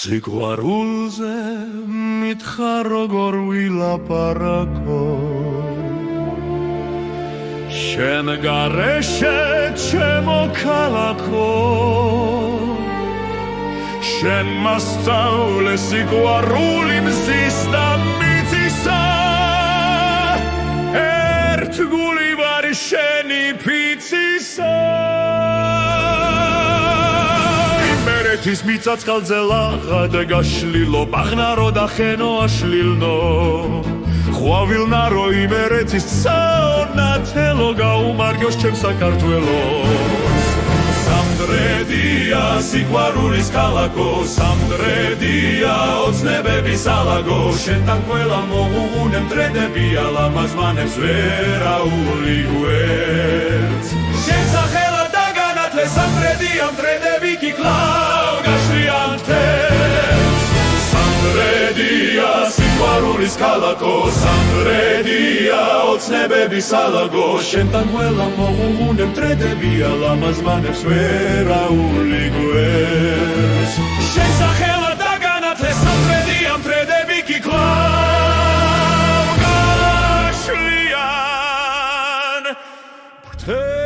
სიყვარულზე მითხრა როგორ ვილაპარაკო შენ გარეშე ჩემო ქალაქო შენ მასწავლე სიყვარული მზის და მიწისა ერთ გული ვარ შენი ფიცისა იმერეთის მიწაწყალზე ლაღად გაშლილო ბაღნარო და ხენო აშლილნო ხვავილნარო იმერეთის საონათელო გაუმარგოს ჩემ საქართველოს სამდრედია სიყვარულის ქალაქო სამდრედია ოცნებების ალაგო შენთან ყველა მოუღუნე მტრედებია ლამაზმანებს ვერაული გვერდს შენ სახელად დაგანათლე სამდრედია მტრედები კი კლავ გაშლიან მთებს სამდრედია სიყვარულის ქალაქო სამდრედია ოცნებების ალაგო შენთან ყველა მოუღუნე მტრედებია ლამაზმანებს ვერაული გვერდს შენ სახელად დაგანათლე სამდრედია მტრედები კი კლავ გაშლიან მთებს